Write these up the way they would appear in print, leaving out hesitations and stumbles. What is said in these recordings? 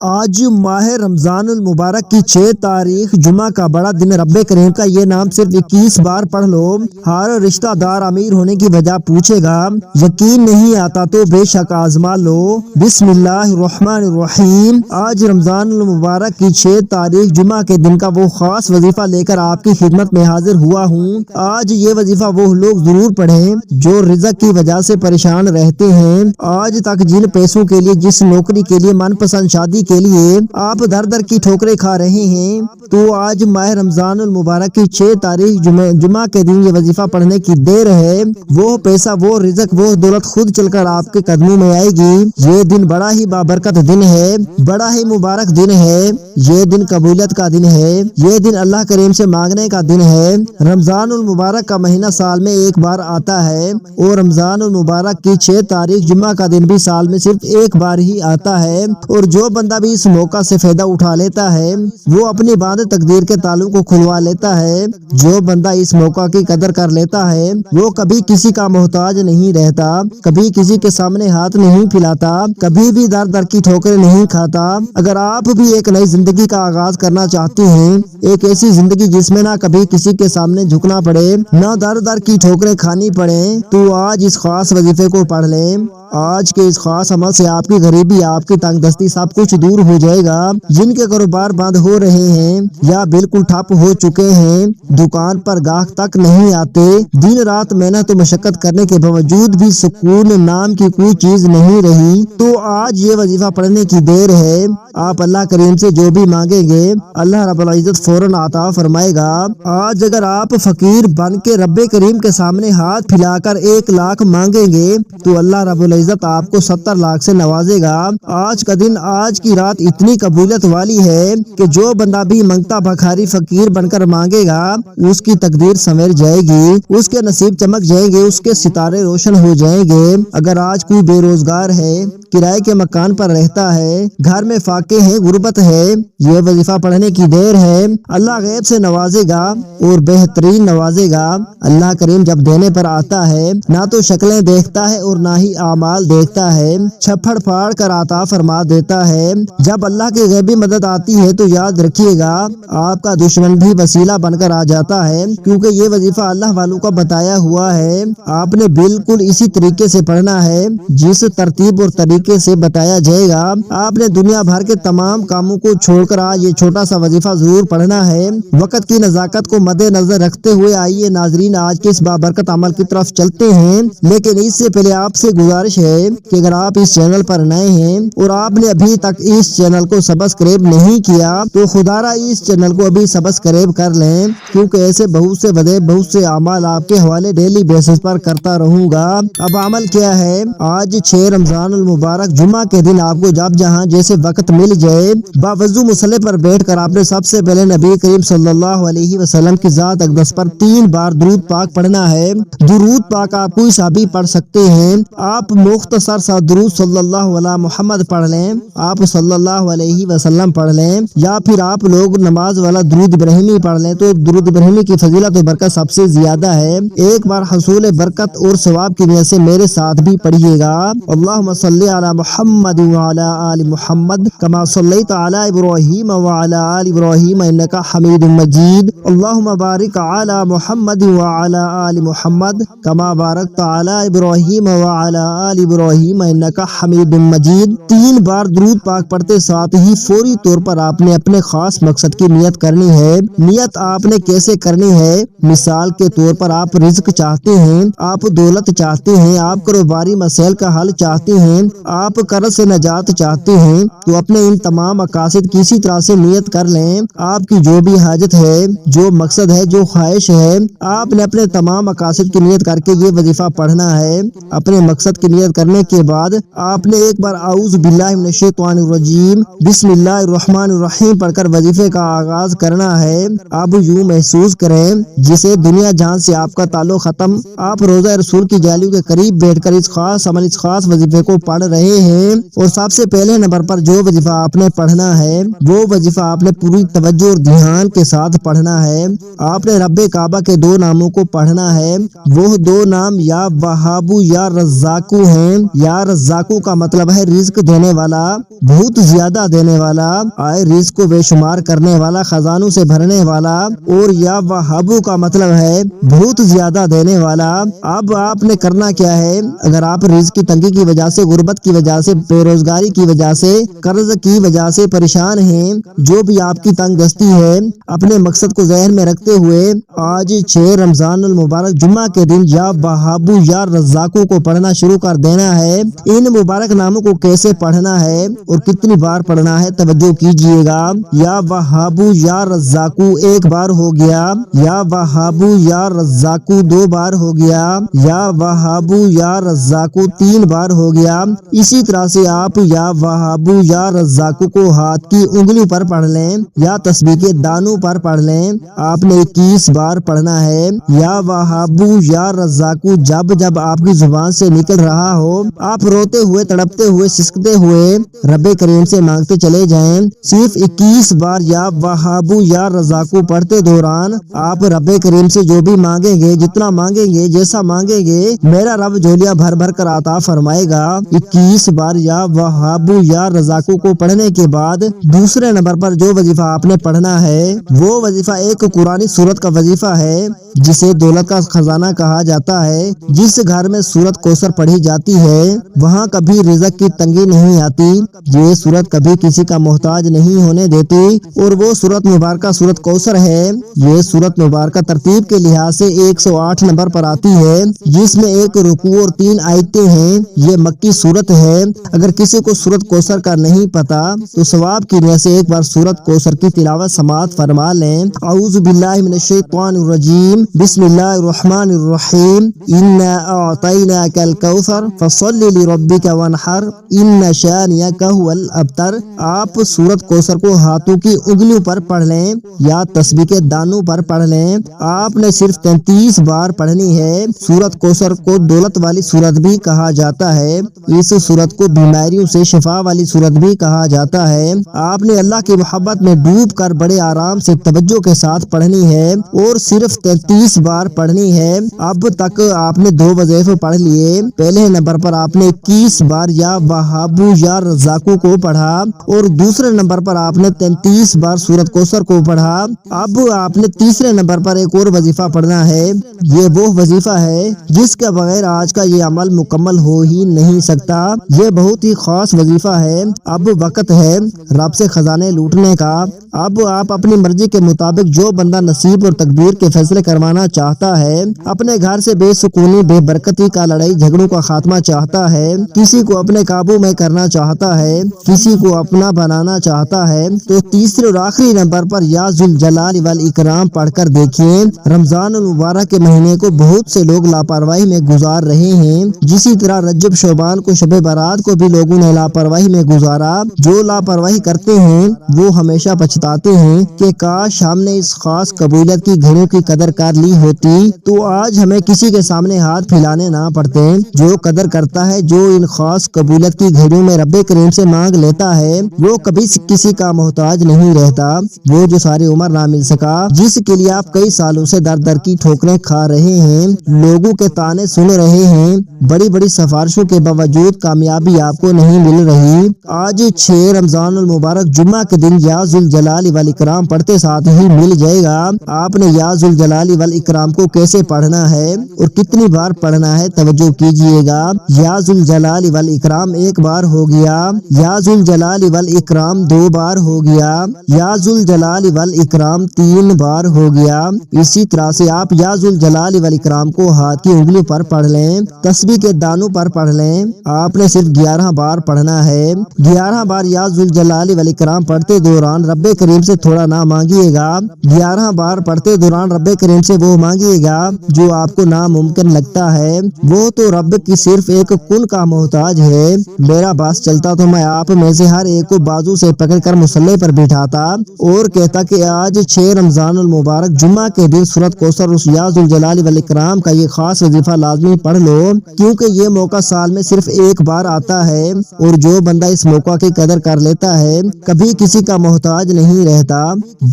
آج ماہ رمضان المبارک کی 6 تاریخ جمعہ کا بڑا دن۔ رب کریم کا یہ نام صرف 21 بار پڑھ لو، ہر رشتہ دار امیر ہونے کی وجہ پوچھے گا، یقین نہیں آتا تو بے شک آزما لو۔ بسم اللہ الرحمن الرحیم۔ آج رمضان المبارک کی 6 تاریخ جمعہ کے دن کا وہ خاص وظیفہ لے کر آپ کی خدمت میں حاضر ہوا ہوں۔ آج یہ وظیفہ وہ لوگ ضرور پڑھیں جو رزق کی وجہ سے پریشان رہتے ہیں۔ آج تک جن پیسوں کے لیے، جس نوکری کے لیے، من پسند شادی کے لیے آپ در در کی ٹھوکریں کھا رہے ہیں، تو آج ماہ رمضان المبارک کی 6 تاریخ جمعہ کے دن یہ وظیفہ پڑھنے کی دیر ہے۔ وہ پیسہ، وہ رزق، وہ دولت خود چل کر آپ کے قدموں میں آئے گی۔ یہ دن بڑا ہی بابرکت دن ہے، بڑا ہی مبارک دن ہے۔ یہ دن قبولیت کا دن ہے، یہ دن اللہ کریم سے مانگنے کا دن ہے۔ رمضان المبارک کا مہینہ سال میں ایک بار آتا ہے، اور رمضان المبارک کی 6 تاریخ جمعہ کا دن بھی سال میں صرف ایک بار ہی آتا ہے۔ اور جو بندہ بھی اس موقع سے فائدہ اٹھا لیتا ہے، وہ اپنی باندھ تقدیر کے تعلق کو کھلوا لیتا ہے۔ جو بندہ اس موقع کی قدر کر لیتا ہے، وہ کبھی کسی کا محتاج نہیں رہتا، کبھی کسی کے سامنے ہاتھ نہیں پھیلاتا، کبھی بھی در در کی ٹھوکریں نہیں کھاتا۔ اگر آپ بھی ایک نئی زندگی کا آغاز کرنا چاہتے ہیں، ایک ایسی زندگی جس میں نہ کبھی کسی کے سامنے جھکنا پڑے، نہ در در کی ٹھوکریں کھانی پڑے، تو آج اس خاص وظیفے کو پڑھ لیں۔ آج کے اس خاص عمل سے آپ کی غریبی، آپ کی تنگ دستی سب کچھ دور ہو جائے گا۔ جن کے کاروبار بند ہو رہے ہیں یا بالکل ٹھپ ہو چکے ہیں، دکان پر گاہک تک نہیں آتے، دن رات محنت و مشقت کرنے کے باوجود بھی سکون نام کی کوئی چیز نہیں رہی، تو آج یہ وظیفہ پڑھنے کی دیر ہے۔ آپ اللہ کریم سے جو بھی مانگیں گے، اللہ رب العزت فوراً عطا فرمائے گا۔ آج اگر آپ فقیر بن کے رب کریم کے سامنے ہاتھ پھیلا کر 1 لاکھ مانگیں گے، تو اللہ رب العزت آپ کو 70 لاکھ سے نوازے گا۔ آج کا دن، آج کی رات اتنی قبولیت والی ہے کہ جو بندہ بھی منگتا بھکاری فقیر بن کر مانگے گا، اس کی تقدیر سنور جائے گی، اس کے نصیب چمک جائیں گے، اس کے ستارے روشن ہو جائیں گے۔ اگر آج کوئی بے روزگار ہے، کرائے کے مکان پر رہتا ہے، گھر میں فاقے ہیں، غربت ہے، یہ وظیفہ پڑھنے کی دیر ہے۔ اللہ غیب سے نوازے گا اور بہترین نوازے گا۔ اللہ کریم جب دینے پر آتا ہے، نہ تو شکلیں دیکھتا ہے اور نہ ہی اعمال دیکھتا ہے، چھپڑ پھاڑ کر عطا فرما دیتا ہے۔ جب اللہ کی غیبی مدد آتی ہے تو یاد رکھیے گا، آپ کا دشمن بھی وسیلہ بن کر آ جاتا ہے، کیونکہ یہ وظیفہ اللہ والوں کا بتایا ہوا ہے۔ آپ نے بالکل اسی طریقے سے پڑھنا ہے جس ترتیب اور طریقے سے بتایا جائے گا۔ آپ نے دنیا بھر کے تمام کاموں کو چھوڑ کر آج یہ چھوٹا سا وظیفہ ضرور پڑھنا ہے۔ وقت کی نزاکت کو مد نظر رکھتے ہوئے آئیے ناظرین، آج کے اس بابرکت عمل کی طرف چلتے ہیں۔ لیکن اس سے پہلے آپ سے گزارش ہے کہ اگر آپ اس چینل پر نئے ہیں اور آپ نے ابھی تک اس چینل کو سبسکرائب نہیں کیا، تو خدا را اس چینل کو ابھی سبسکرائب کر لیں، کیونکہ ایسے بہت سے وظائف، بہت سے اعمال آپ کے حوالے ڈیلی بیسس پر کرتا رہوں گا۔ اب عمل کیا ہے؟ آج 6 رمضان المبارک جمعہ کے دن آپ کو جب جہاں جیسے وقت مل جائے، باوضو مصلی پر بیٹھ کر آپ نے سب سے پہلے نبی کریم صلی اللہ علیہ وسلم کی ذات اقدس پر 3 بار درود پاک پڑھنا ہے۔ درود پاک آپ کوئی سا بھی پڑھ سکتے ہیں۔ آپ مختصر سا درود صلی اللہ علیہ محمد پڑھ لیں، آپ صلی اللہ علیہ وسلم پڑھ لیں، یا پھر آپ لوگ نماز والا درود ابراہیمی پڑھ لیں، تو درود ابراہیمی کی فضیلت و برکت سب سے زیادہ ہے۔ ایک بار حصول برکت اور ثواب کی نیت سے میرے ساتھ بھی پڑھیے گا۔ اللہم صلی علی محمد وعلی آل محمد کما صلیت علی ابراہیم وعلی آل ابراہیم انک حمید مجید۔ اللہم بارک علی محمد وعلی آل محمد کما بارکت علی ابراہیم وعلی آل ابراہیم انک حمید مجید۔ 3 بار درود پاک پڑھتے ساتھ ہی فوری طور پر آپ نے اپنے خاص مقصد کی نیت کرنی ہے۔ نیت آپ نے کیسے کرنی ہے؟ مثال کے طور پر آپ رزق چاہتے ہیں، آپ دولت چاہتے ہیں، آپ کاروباری مسائل کا حل چاہتے ہیں، آپ قرض سے نجات چاہتے ہیں، تو اپنے ان تمام مقاصد کسی طرح سے نیت کر لیں۔ آپ کی جو بھی حاجت ہے، جو مقصد ہے، جو خواہش ہے، آپ نے اپنے تمام مقاصد کی نیت کر کے یہ وظیفہ پڑھنا ہے۔ اپنے مقصد کی نیت کرنے کے بعد آپ نے ایک بار اعوذ باللہ من الشیطان الرجیم بسم اللہ الرحمن الرحیم پڑھ کر وظیفے کا آغاز کرنا ہے۔ اب یوں محسوس کریں جسے دنیا جہان سے آپ کا تعلق ختم، آپ روضہ رسول کی جالیوں کے قریب بیٹھ کر اس خاص عمل، اس خاص وظیفے کو پڑھ رہے ہیں۔ اور سب سے پہلے نمبر پر جو وظیفہ آپ نے پڑھنا ہے، وہ وظیفہ آپ نے پوری توجہ اور دھیان کے ساتھ پڑھنا ہے۔ آپ نے رب کعبہ کے 2 ناموں کو پڑھنا ہے۔ وہ 2 نام یا وہابو یا رزاقو ہیں۔ یا رزاقو کا مطلب ہے رزق دینے والا۔ بہت زیادہ دینے والا، آئے رزق کو بے شمار کرنے والا، خزانوں سے بھرنے والا، اور یا وہابو کا مطلب ہے بہت زیادہ دینے والا۔ اب آپ نے کرنا کیا ہے؟ اگر آپ رزق کی تنگی کی وجہ سے، غربت کی وجہ سے، بے روزگاری کی وجہ سے، قرض کی وجہ سے پریشان ہیں، جو بھی آپ کی تنگ دستی ہے، اپنے مقصد کو ذہن میں رکھتے ہوئے آج 6 رمضان المبارک جمعہ کے دن یا وہابو یا رزاقو کو پڑھنا شروع کر دینا ہے۔ ان مبارک ناموں کو کیسے پڑھنا ہے اور کتنی بار پڑھنا ہے توجہ کیجئے گا۔ یا وہابو یا رزاقو ایک بار ہو گیا، یا وہابو یا رزاقو 2 بار ہو گیا، یا وہابو یا رزاقو 3 بار ہو گیا۔ اسی طرح سے آپ یا وہابو یا رزاقو کو ہاتھ کی انگلی پر پڑھ لیں یا تسبیح کے دانوں پر پڑھ لیں۔ آپ نے 21 بار پڑھنا ہے۔ یا وہابو یا رزاقو جب جب آپ کی زبان سے نکل رہا ہو، آپ روتے ہوئے، تڑپتے ہوئے، سسکتے ہوئے رب کریم سے مانگتے چلے جائیں۔ صرف 21 بار یا وہابو یا رزاقو پڑھتے دوران آپ رب کریم سے جو بھی مانگیں گے، جتنا مانگیں گے، جیسا مانگیں گے، میرا رب جھولیاں بھر بھر کر عطا فرمائے گا۔ 21 بار یا وہابو یا رزاقو کو پڑھنے کے بعد دوسرے نمبر پر جو وظیفہ آپ نے پڑھنا ہے وہ وظیفہ ایک قرآنی سورت کا وظیفہ ہے، جسے دولت کا خزانہ کہا جاتا ہے۔ جس گھر میں سورت کوثر پڑھی جاتی ہے وہاں کبھی رزق کی تنگی نہیں آتی۔ یہ سورت کبھی کسی کا محتاج نہیں ہونے دیتی، اور وہ سورت مبارکہ سورت کوثر ہے۔ یہ سورت مبارکہ ترتیب کے لحاظ سے 108 نمبر پر آتی ہے، جس میں 1 رکوع اور 3 آیتیں ہیں۔ یہ مکی سورت ہے۔ اگر کسی کو سورت کوثر کا نہیں پتا تو ثواب کی نیت سے ایک بار سورت کوثر کی تلاوت سماعت فرما لیں۔ اعوذ باللہ من الشیطان الرجیم، بسم اللہ الرحمن الرحیم، انا اعطیناک الکوثر فصل لربک وانحر ان شانئک هو الابتر۔ آپ سورت کوثر کو ہاتھوں کی انگلیوں پر پڑھ لیں یا تسبیح کے دانوں پر پڑھ لیں۔ آپ نے صرف 33 بار پڑھنی ہے۔ سورت کوثر کو دولت والی سورت بھی کہا جاتا ہے۔ اس سورت کو بیماریوں سے شفا والی سورت بھی کہا جاتا ہے۔ آپ نے اللہ کی محبت میں ڈوب کر بڑے آرام سے توجہ کے ساتھ پڑھنی ہے اور صرف 33 بار پڑھنی ہے۔ اب تک آپ نے 2 وظیفے پڑھ لیے۔ پہلے نمبر پر آپ نے 21 بار یا وہابو یا رزاقو کو پڑھا اور دوسرے نمبر پر آپ نے 33 بار سورت کوثر کو پڑھا۔ اب آپ نے تیسرے نمبر پر ایک اور وظیفہ پڑھنا ہے۔ یہ وہ وظیفہ ہے جس کے بغیر آج کا یہ عمل مکمل ہو ہی نہیں سکتا۔ یہ بہت ہی خاص وظیفہ ہے۔ اب وقت ہے رب سے خزانے لوٹنے کا۔ اب آپ اپنی مرضی کے مطابق جو بندہ نصیب اور تقدیر کے فیصلے کروانا چاہتا ہے، اپنے گھر سے بے سکونی، بے برکتی کا، لڑائی جھگڑوں کا خاتمہ چاہتا ہے، کسی کو اپنے قابو میں کرنا چاہتا ہے، کسی کو اپنا بنانا چاہتا ہے، تو تیسرے اور آخری نمبر پر یا ذوالجلال والاکرام پڑھ کر دیکھیں۔ رمضان المبارک کے مہینے کو بہت سے لوگ لاپرواہی میں گزار رہے ہیں، جسی طرح رجب شعبان کو، شب برات کو بھی لوگوں نے لاپرواہی میں گزارا۔ جو لاپرواہی کرتے ہیں وہ ہمیشہ پچھتاتے ہیں کہ کاش ہم نے اس خاص قبولیت کی گھڑیوں کی قدر کر لی ہوتی تو آج ہمیں کسی کے سامنے ہاتھ پھیلانے نہ پڑتے۔ جو قدر کرتا ہے، جو ان خاص قبولیت کی گھڑیوں میں رب کریم سے مانگ لیتا ہے، وہ کبھی کسی کا محتاج نہیں رہتا۔ وہ جو ساری عمر نہ مل سکا، جس کے لیے آپ کئی سالوں سے در در کی ٹھوکریں کھا رہے ہیں، لوگوں کے تانے سن رہے ہیں، بڑی بڑی سفارشوں کے باوجود کامیابی آپ کو نہیں مل رہی، آج 6 رمضان المبارک جمعہ کے دن یا ذوالجلال والاکرام پڑھتے ساتھ ہی مل جائے گا۔ آپ نے یا ذوالجلال والاکرام کو کیسے پڑھنا ہے اور کتنی بار پڑھنا ہے توجہ کیجئے گا۔ یا ذوالجلال والاکرام 1 بار ہو گیا، یا ذوالجلال والاکرام 2 بار ہو گیا، یا ذوالجلال والاکرام 3 بار ہو گیا۔ اسی طرح سے آپ یا ذوالجلال والاکرام کو ہاتھ کی انگلیوں پر پڑھ لیں، تسبیح کے دانوں پر پڑھ لیں۔ آپ نے صرف 11 بار پڑھنا ہے۔ 11 بار یا ذوالجلال والاکرام پڑھتے دوران رب کریم سے تھوڑا نہ مانگیے گا۔ 11 بار پڑھتے دوران رب کریم سے وہ مانگیے گا جو آپ کو ناممکن لگتا ہے۔ وہ تو رب کی صرف ایک کن کا محتاج ہے۔ میرا باس چلتا تو میں آپ میں سے ہر ایک کو بازو سے پکڑ کر مصلی پر بٹھاتا اور کہتا کہ آج 6 رمضان المبارک جمعہ کے دن سورت کوثر اور یا ذوالجلال والاکرام کا یہ خاص وظیفہ لازمی پڑھ لو، کیونکہ یہ موقع سال میں صرف 1 بار آتا ہے، اور جو بندہ اس موقع کی قدر کر لیتا ہے کبھی کسی کا محتاج نہیں رہتا۔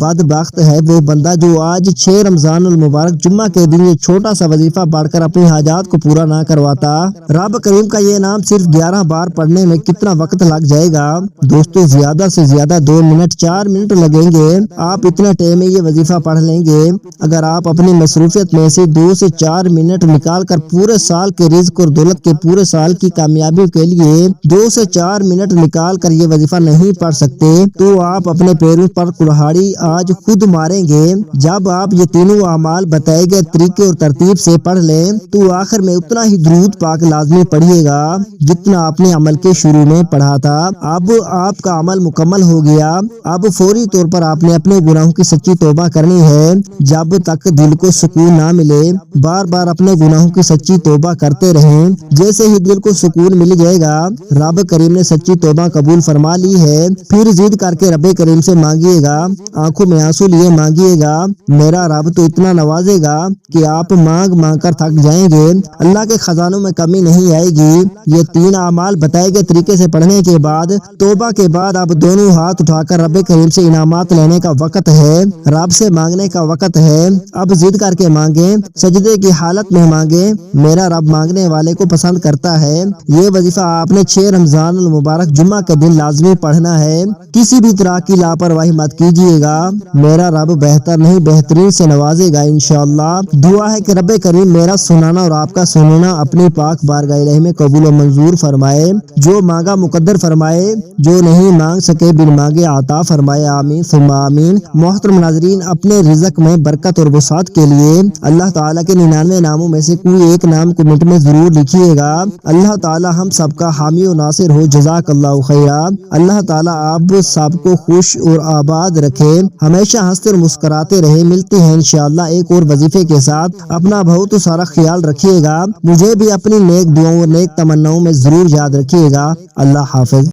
بدبخت ہے وہ بندہ جو آج 6 رمضان المبارک جمعہ کے دن یہ چھوٹا سا وظیفہ پڑھ کر اپنی حاجات کو پورا نہ کرواتا۔ رب کریم کا یہ نام صرف 11 بار پڑھنے میں کتنا وقت لگ جائے گا؟ دوستو زیادہ سے زیادہ 2 منٹ 4 منٹ لگیں گے، آپ اتنا ٹائم میں یہ وظیفہ پڑھ لیں گے۔ اگر آپ اپنی مصروفیت میں سے 2 سے 4 منٹ نکال کر پورے سال کے رزق اور دولت کے پورے سال کی کامیابی کے لیے 2 سے 4 منٹ نکال کر یہ وظیفہ نہیں پڑھ سکتے تو آپ اپنے پیروں پر کلہاڑی آج خود ماریں گے۔ جب آپ یہ تینوں اعمال بتائے گئے طریقے اور ترتیب سے پڑھ لیں تو آخر میں اتنا ہی درود پاک لازمی پڑھیے گا جتنا آپ نے عمل کے شروع میں پڑھا تھا۔ اب آپ کا عمل مکمل ہو گیا، اب فوری طور پر آپ نے اپنے گناہوں کی سچی توبہ کرنی ہے۔ جب تک دل کو سکون نہ ملے بار بار اپنے گناہوں کی سچی توبہ کرتے رہیں، جیسے ہی دل کو سکون مل جائے گا رب کریم نے سچی توبہ قبول فرما لی ہے، پھر ضد کر کے رب کریم سے مانگیے گا، آنکھوں میں آنسو لیے مانگیے گا، میرا رب تو اتنا نوازے گا کہ آپ مانگ مانگ کر تھک جائیں گے، اللہ کے خزانوں میں کمی نہیں آئے گی۔ یہ 3 اعمال بتائے گئے طریقے سے پڑھنے کے بعد توبہ کے بعد آپ دونوں ہاتھ اٹھا کر رب کریم سے انعامات لینے کا وقت ہے، رب سے مانگنے کا وقت ہے۔ اب ضد کر کے مانگیں، سجدے کی حالت میں مانگیں، میرا رب مانگنے والے کو پسند کرتا ہے۔ یہ وظیفہ آپ نے 6 رمضان المبارک جمعہ کے دن لازمی پڑھنا ہے، کسی بھی طرح کی لاپرواہی مت کیجیے گا، میرا رب بہتر نہیں بہترین سے نوازے گا انشاءاللہ۔ دعا ہے کہ رب کریم میرا سنانا اور آپ کا سننا اپنی پاک بارگاہ الہی میں قبول و منظور فرمائے، جو مانگا مقدر فرمائے، جو نہیں مانگ سکے بن مانگے عطا فرمائے، آمین ثم آمین۔ محترم ناظرین، اپنے رزق میں برکت اور وسعت کے لیے اللہ تعالیٰ کے 99 ناموں میں سے کوئی ایک نام کمنٹ میں ضرور لکھیے گا۔ اللہ تعالیٰ ہم سب کا حامی و ناصر ہو، جزاک اللہ خیرا۔ اللہ تعالیٰ آپ سب کو خوش اور آباد رکھے، ہمیشہ ہنستے اور مسکراتے رہے۔ ملتے ہیں انشاءاللہ ایک اور وظیفے کے ساتھ، اپنا بہت سارا خیال رکھیے گا، مجھے بھی اپنی نیک دعاؤں اور نیک تمناؤں میں ضرور یاد رکھیے گا۔ اللہ حافظ۔